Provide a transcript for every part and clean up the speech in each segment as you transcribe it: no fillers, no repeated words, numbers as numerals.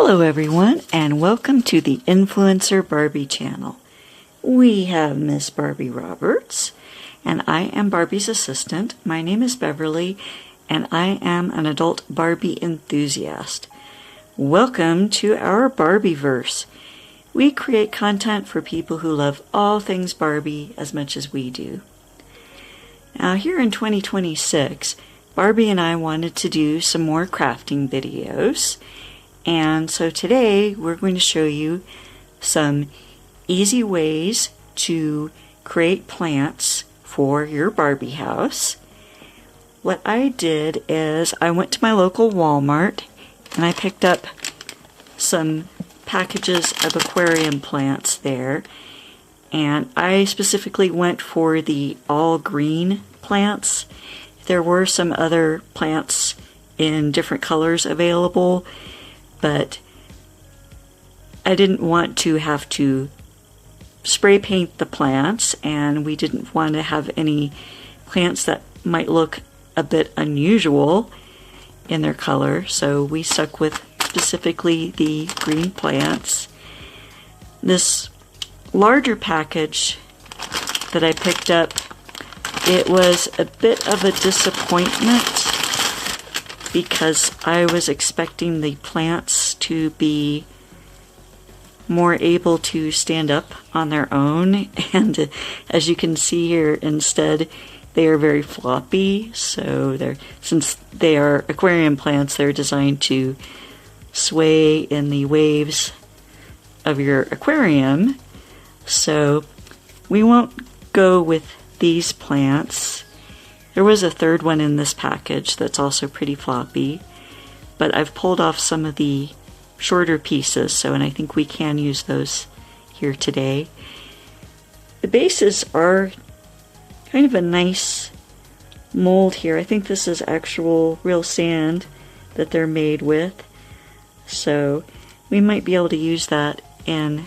Hello everyone, and welcome to the Influencer Barbie channel. We have Miss Barbie Roberts, and I am Barbie's assistant. My name is Beverly, and I am an adult Barbie enthusiast. Welcome to our Barbieverse. We create content for people who love all things Barbie as much as we do. Now here in 2026, Barbie and I wanted to do some more crafting videos. And so today we're going to show you some easy ways to create plants for your Barbie house. What I did is I went to my local Walmart and I picked up some packages of aquarium plants there. And I specifically went for the all green plants. There were some other plants in different colors available, but I didn't want to have to spray paint the plants, and we didn't want to have any plants that might look a bit unusual in their color, so we stuck with specifically the green plants. This larger package that I picked up, it was a bit of a disappointment because I was expecting the plants to be more able to stand up on their own, and as you can see here, instead they are very floppy. So since they are aquarium plants, they're designed to sway in the waves of your aquarium. So we won't go with these plants. There was a third one in this package that's also pretty floppy, but I've pulled off some of the shorter pieces, and I think we can use those here today. The bases are kind of a nice mold here. I think this is actual real sand that they're made with, so we might be able to use that in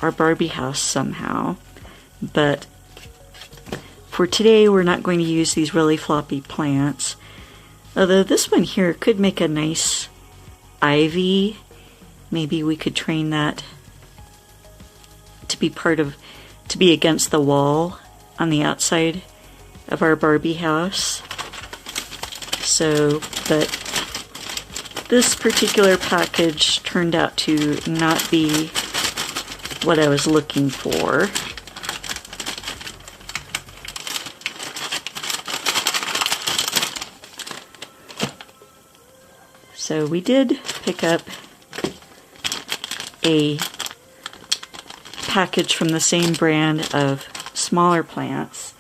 our Barbie house somehow. But for today, we're not going to use these really floppy plants. Although this one here could make a nice ivy. Maybe we could train that to be against the wall on the outside of our Barbie house. So, but this particular package turned out to not be what I was looking for. So we did pick up a package from the same brand of smaller plants,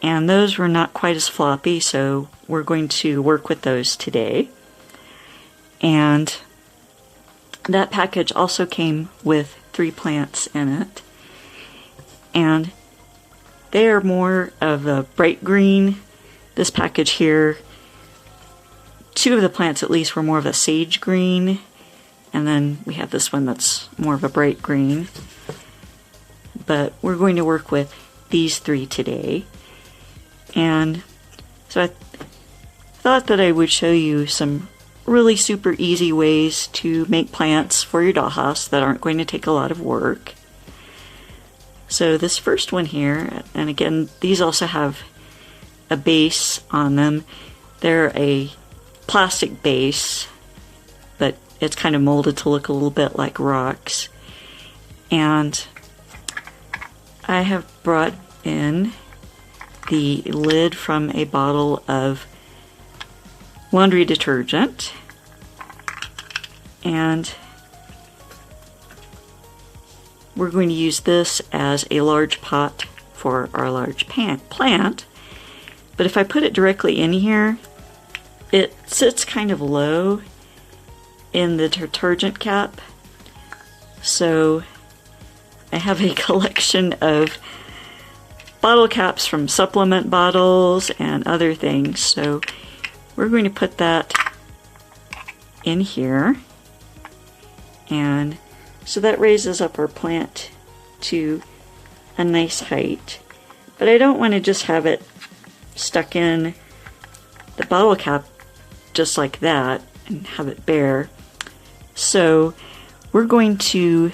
and those were not quite as floppy, so we're going to work with those today. And that package also came with 3 plants in it, and they are more of a bright green. This package here, 2 of the plants at least were more of a sage green, and then we have this one that's more of a bright green. But we're going to work with these 3 today. And so I thought that I would show you some really super easy ways to make plants for your dollhouse that aren't going to take a lot of work. So this first one here, and again, these also have a base on them. They're a plastic base, but it's kind of molded to look a little bit like rocks. And I have brought in the lid from a bottle of laundry detergent, and we're going to use this as a large pot for our large plant. But if I put it directly in here, it sits kind of low in the detergent cap, so I have a collection of bottle caps from supplement bottles and other things, so we're going to put that in here, and so that raises up our plant to a nice height. But I don't want to just have it stuck in the bottle cap just like that and have it bare. So we're going to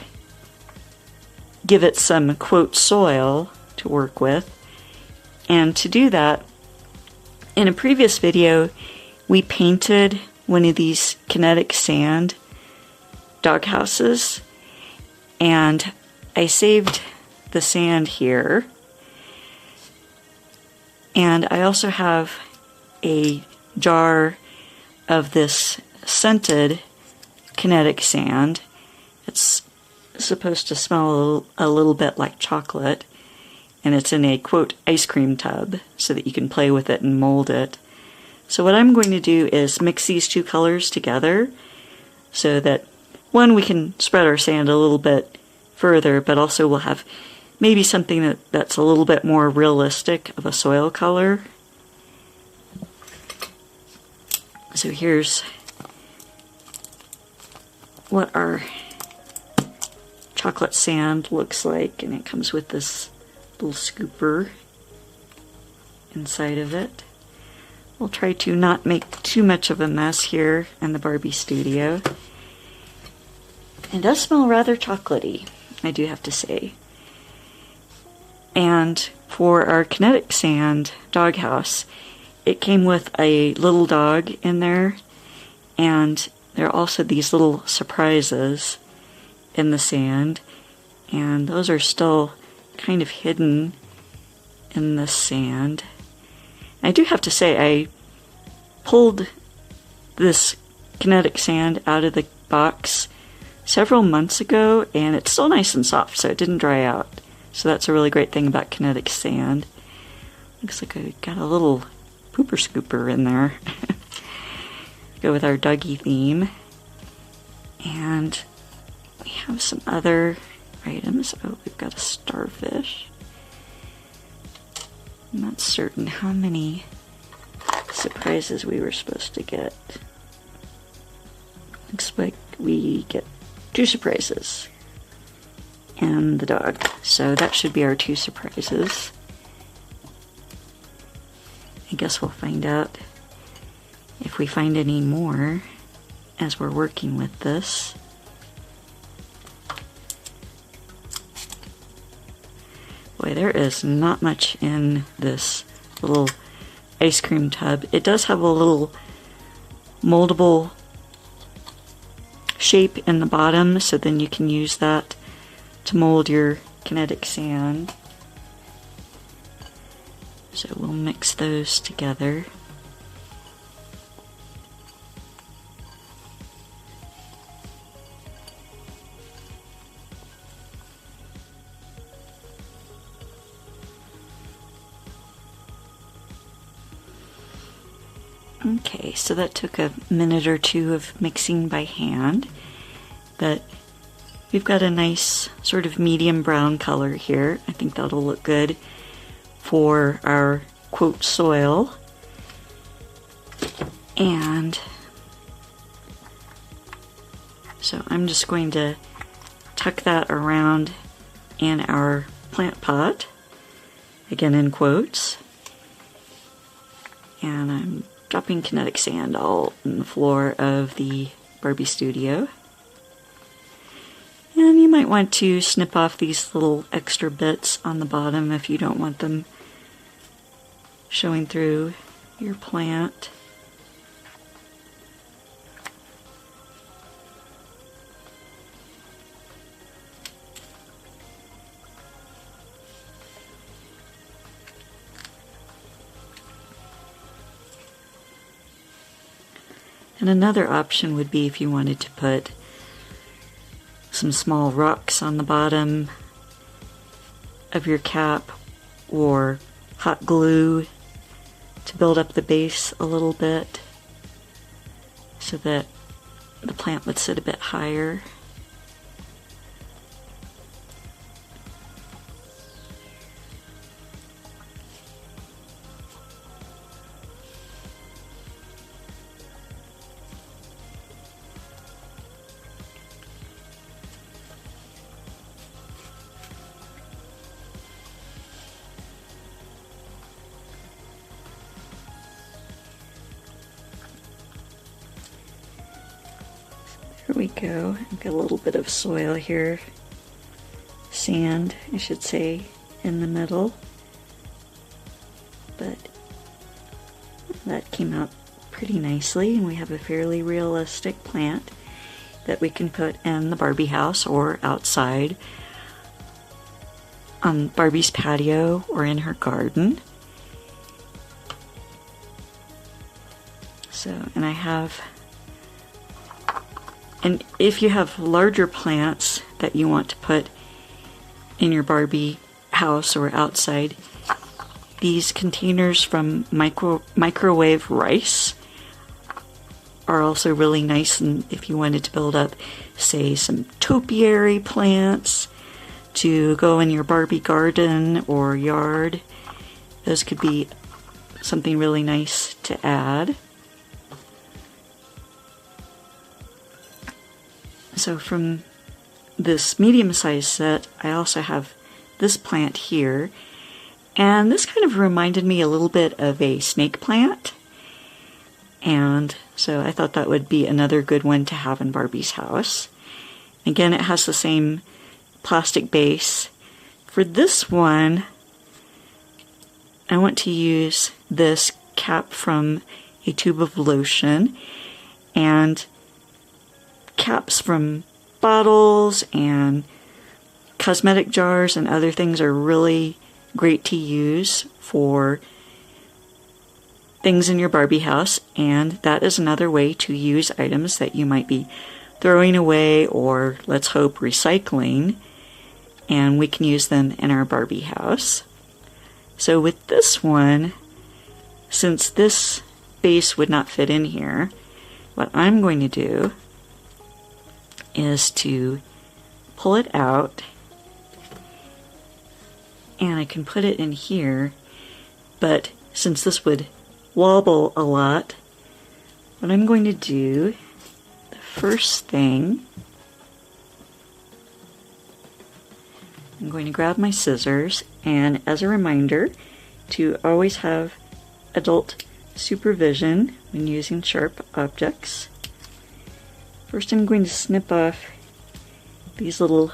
give it some quote soil to work with. And to do that, in a previous video, we painted one of these Kinetic sand doghouses, and I saved the sand here. And I also have a jar of this scented Kinetic sand. It's supposed to smell a little bit like chocolate, and it's in a quote ice cream tub so that you can play with it and mold it. So what I'm going to do is mix these two colors together so that, one, we can spread our sand a little bit further, but also we'll have maybe something that's a little bit more realistic of a soil color. So here's what our chocolate sand looks like, and it comes with this little scooper inside of it. We'll try to not make too much of a mess here in the Barbie studio. It does smell rather chocolatey, I do have to say. And for our Kinetic sand doghouse, it came with a little dog in there, and there are also these little surprises in the sand, and those are still kind of hidden in the sand. I do have to say, I pulled this Kinetic sand out of the box several months ago, and it's still nice and soft, so it didn't dry out. So that's a really great thing about Kinetic sand. Looks like I got a little pooper scooper in there. Go with our doggy theme. And we have some other items. Oh, we've got a starfish. I'm not certain how many surprises we were supposed to get. Looks like we get 2 surprises and the dog. So that should be our 2 surprises. I guess we'll find out if we find any more as we're working with this. Boy, there is not much in this little ice cream tub. It does have a little moldable shape in the bottom, so then you can use that to mold your Kinetic sand. So we'll mix those together. Okay, so that took a minute or two of mixing by hand, but we've got a nice sort of medium brown color here. I think that'll look good for our quote soil. And so I'm just going to tuck that around in our plant pot, again in quotes. And I'm dropping Kinetic sand all on the floor of the Barbie studio. And you might want to snip off these little extra bits on the bottom if you don't want them showing through your plant. And another option would be if you wanted to put some small rocks on the bottom of your cap, or hot glue to build up the base a little bit so that the plant would sit a bit higher. we go. I've got a little bit of soil here. Sand, I should say, in the middle. But that came out pretty nicely, and we have a fairly realistic plant that we can put in the Barbie house or outside on Barbie's patio or in her garden. So, and I have, and if you have larger plants that you want to put in your Barbie house or outside, these containers from microwave rice are also really nice, and if you wanted to build up, say, some topiary plants to go in your Barbie garden or yard, those could be something really nice to add. So from this medium-sized set, I also have this plant here, and this kind of reminded me a little bit of a snake plant, and so I thought that would be another good one to have in Barbie's house. Again, it has the same plastic base. For this one, I want to use this cap from a tube of lotion, and caps from bottles and cosmetic jars and other things are really great to use for things in your Barbie house, and that is another way to use items that you might be throwing away or, let's hope, recycling, and we can use them in our Barbie house. So with this one, since this base would not fit in here, what I'm going to do is to pull it out, and I can put it in here, but since this would wobble a lot, what I'm going to do, the first thing, I'm going to grab my scissors, and as a reminder to always have adult supervision when using sharp objects. First, I'm going to snip off these little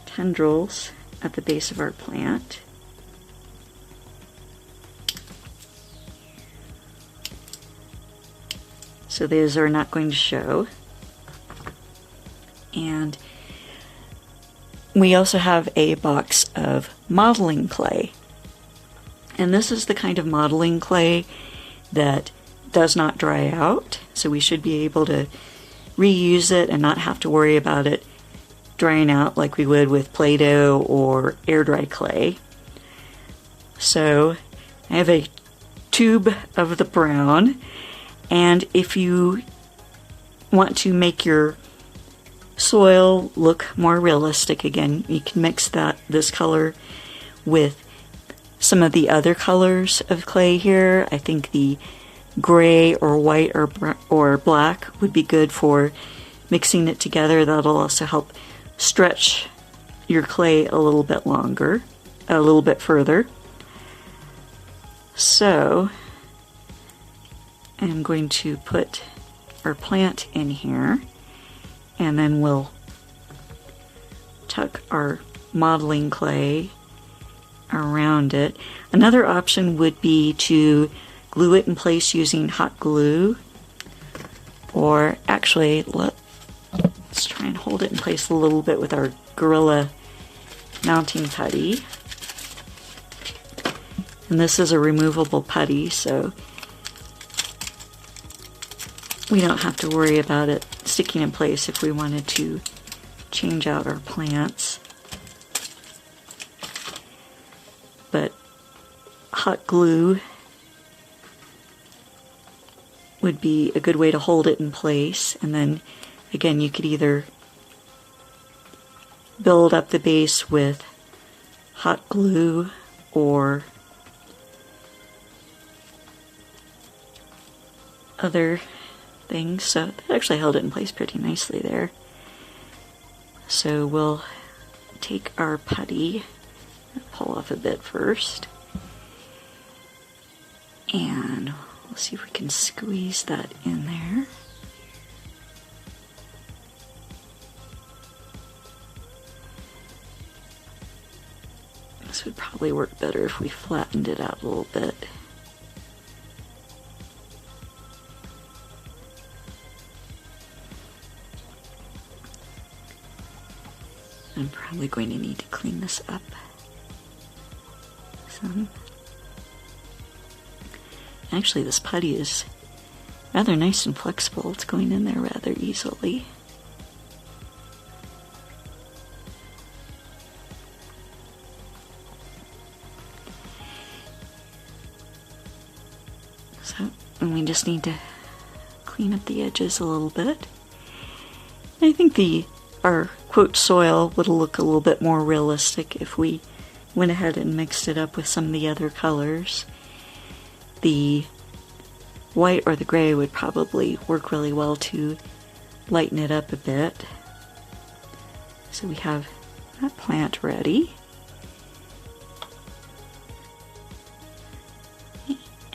tendrils at the base of our plant. So those are not going to show. And we also have a box of modeling clay. And this is the kind of modeling clay that does not dry out, so we should be able to reuse it and not have to worry about it drying out like we would with Play-Doh or air dry clay. So I have a tube of the brown, and if you want to make your soil look more realistic again, you can mix this color with some of the other colors of clay here. I think the gray or white or black would be good for mixing it together. That'll also help stretch your clay a little bit longer, a little bit further. So I'm going to put our plant in here, and then we'll tuck our modeling clay around it. Another option would be to glue it in place using hot glue, or actually let's try and hold it in place a little bit with our Gorilla mounting putty. And this is a removable putty, so we don't have to worry about it sticking in place if we wanted to change out our plants. But hot glue would be a good way to hold it in place, and then again you could either build up the base with hot glue or other things. So that actually held it in place pretty nicely there. So we'll take our putty, pull off a bit first, and we'll see if we can squeeze that in there. probably work better if we flattened it out a little bit. I'm probably going to need to clean this up some. Actually, this putty is rather nice and flexible. It's going in there rather easily. So, and we just need to clean up the edges a little bit. I think our quote soil would look a little bit more realistic if we went ahead and mixed it up with some of the other colors. The white or the gray would probably work really well to lighten it up a bit. So we have that plant ready.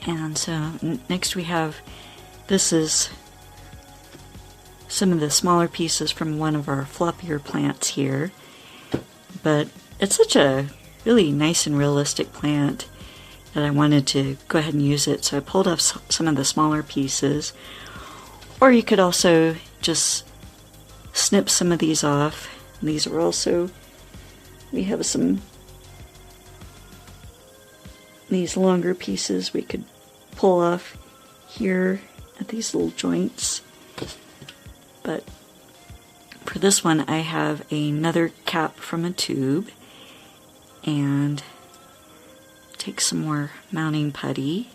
And so next we have, this is some of the smaller pieces from one of our floppier plants here. But it's such a really nice and realistic plant that I wanted to go ahead and use it. So I pulled off some of the smaller pieces. Or you could also just snip some of these off. And these are also, we have these longer pieces we could pull off here at these little joints. But for this one, I have another cap from a tube, and take some more mounting putty.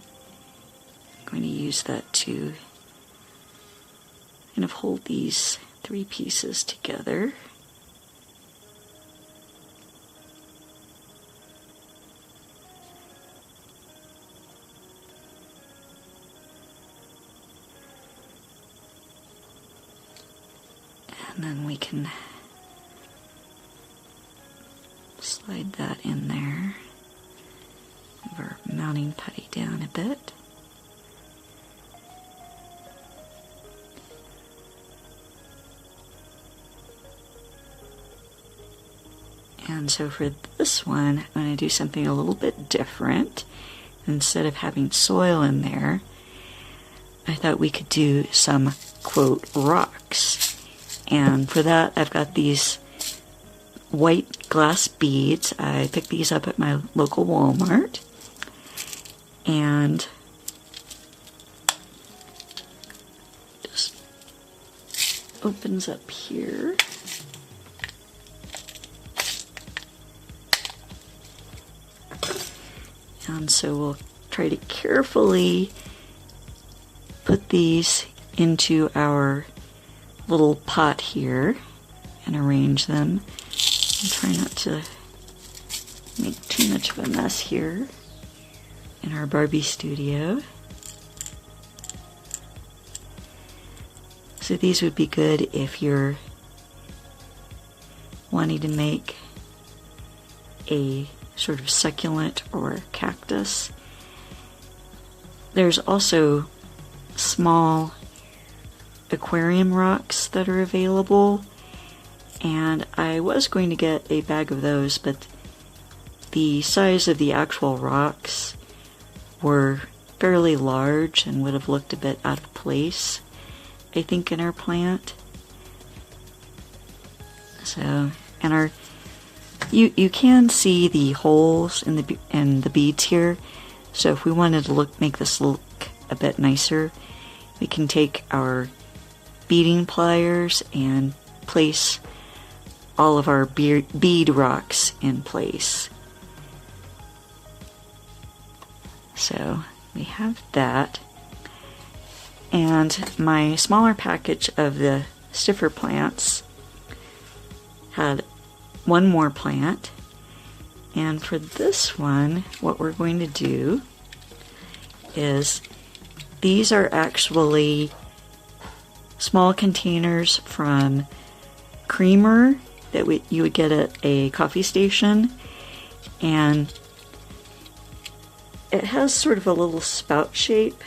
I'm going to use that to kind of hold these three pieces together. And then we can slide that in there. Move our mounting putty down a bit. And so for this one, I'm going to do something a little bit different. Instead of having soil in there, I thought we could do some, quote, rocks. And for that, I've got these white glass beads. I picked these up at my local Walmart. And just opens up here. And so we'll try to carefully put these into our little pot here and arrange them. And try not to make too much of a mess here in our Barbie studio. So these would be good if you're wanting to make a sort of succulent or cactus. There's also small aquarium rocks that are available, and I was going to get a bag of those, but the size of the actual rocks were fairly large and would have looked a bit out of place, I think, in our plant. So, and you can see the holes in the beads here. So if we wanted to make this look a bit nicer, we can take our beading pliers and place all of our bead rocks in place. So we have that. And my smaller package of the stiffer plants had one more plant. And for this one, what we're going to do is, these are actually small containers from creamer that you would get at a coffee station, and it has sort of a little spout shape,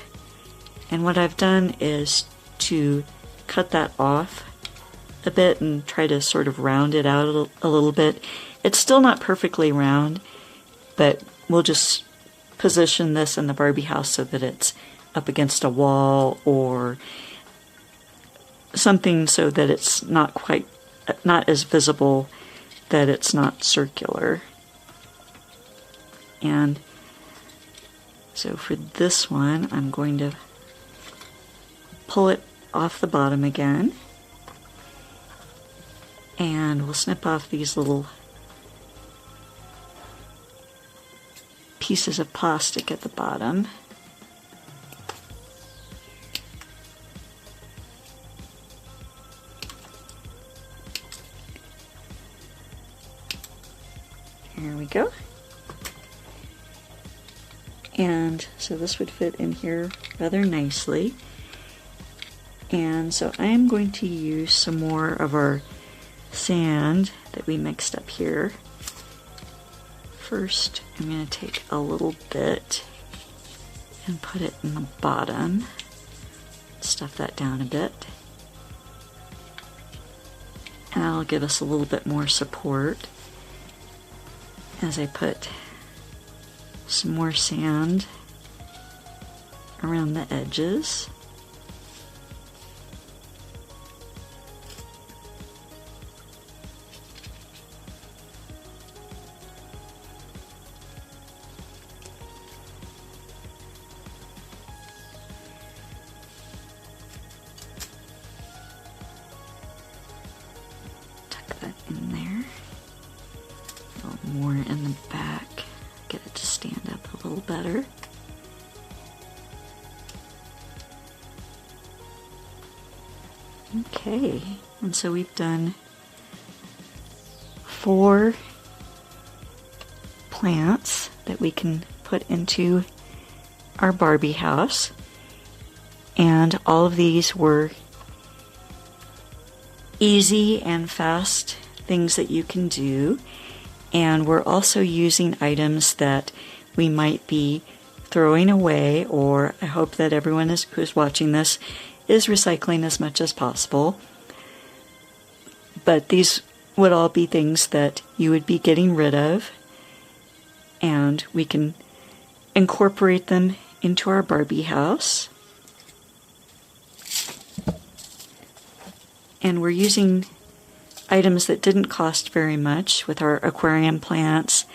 and what I've done is to cut that off a bit and try to sort of round it out a little bit. It's still not perfectly round, but we'll just position this in the Barbie house so that it's up against a wall or something so that it's not as visible, that it's not circular. And so for this one, I'm going to pull it off the bottom again, and we'll snip off these little pieces of plastic at the bottom. There we go. And so this would fit in here rather nicely. And so I am going to use some more of our sand that we mixed up here. First, I'm going to take a little bit and put it in the bottom. Stuff that down a bit. And that'll give us a little bit more support as I put some more sand around the edges. Tuck that in there. A little more in the back. Get it to stand up a little better. Okay, and so we've done 4 plants that we can put into our Barbie house, and all of these were easy and fast things that you can do. And we're also using items that we might be throwing away, or I hope that everyone who's watching this is recycling as much as possible. But these would all be things that you would be getting rid of, and we can incorporate them into our Barbie house. And we're using items that didn't cost very much with our aquarium plants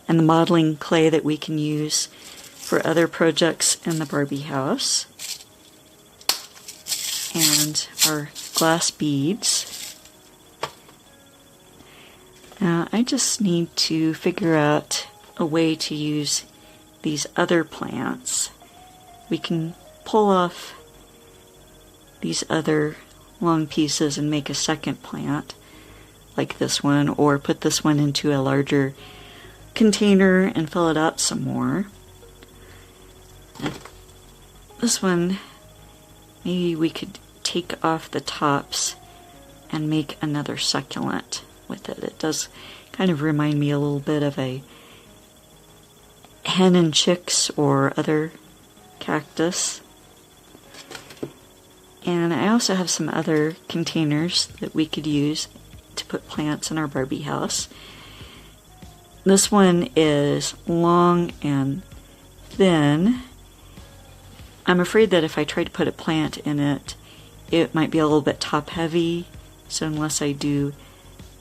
and the modeling clay that we can use for other projects in the Barbie house. And our glass beads. Now I just need to figure out a way to use these other plants. We can pull off these other long pieces and make a second plant like this one, or put this one into a larger container and fill it up some more. And this one, maybe we could take off the tops and make another succulent with it. It does kind of remind me a little bit of a hen and chicks or other cactus. And I also have some other containers that we could use to put plants in our Barbie house. This one is long and thin. I'm afraid that if I try to put a plant in it, it might be a little bit top heavy, so unless I do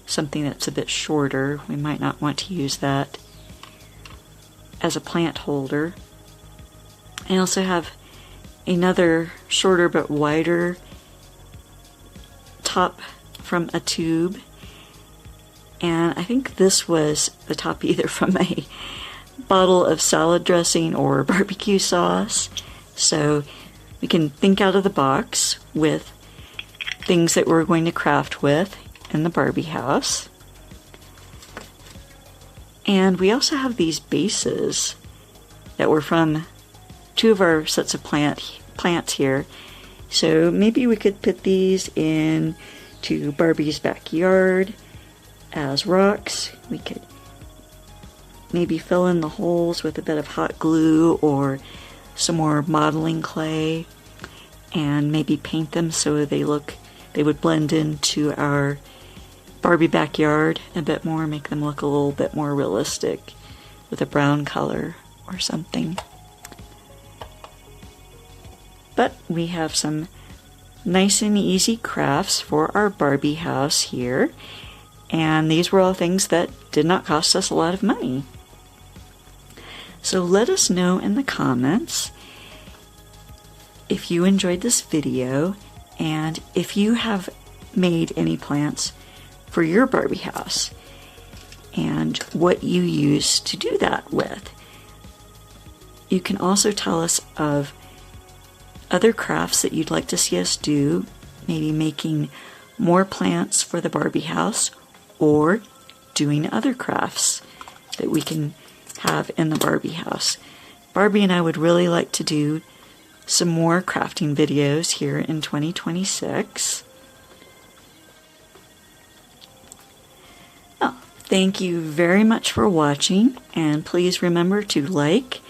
something that's a bit shorter, we might not want to use that as a plant holder. I also have another shorter but wider top from a tube, and I think this was the top either from a bottle of salad dressing or barbecue sauce. So we can think out of the box with things that we're going to craft with in the Barbie house. And we also have these bases that were from 2 of our sets of plants here. So maybe we could put these in to Barbie's backyard as rocks. We could maybe fill in the holes with a bit of hot glue or some more modeling clay, and maybe paint them so they would blend into our Barbie backyard a bit more, make them look a little bit more realistic. with a brown color or something. But we have some nice and easy crafts for our Barbie house here. And these were all things that did not cost us a lot of money. So let us know in the comments if you enjoyed this video and if you have made any plants for your Barbie house and what you use to do that with. You can also tell us of other crafts that you'd like to see us do, maybe making more plants for the Barbie house or doing other crafts that we can have in the Barbie house. Barbie and I would really like to do some more crafting videos here in 2026. Oh, thank you very much for watching, and please remember to like,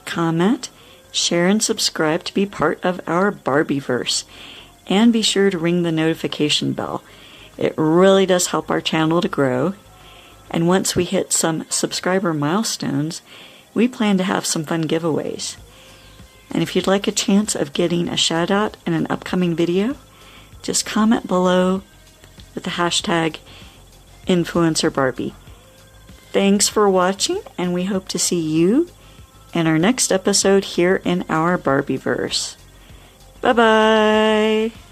comment, share, and subscribe to be part of our Barbieverse. And be sure to ring the notification bell. It really does help our channel to grow. And once we hit some subscriber milestones, we plan to have some fun giveaways. And if you'd like a chance of getting a shout out in an upcoming video, just comment below with the hashtag InfluencerBarbie. Thanks for watching, and we hope to see you in our next episode here in our Barbieverse. Bye-bye!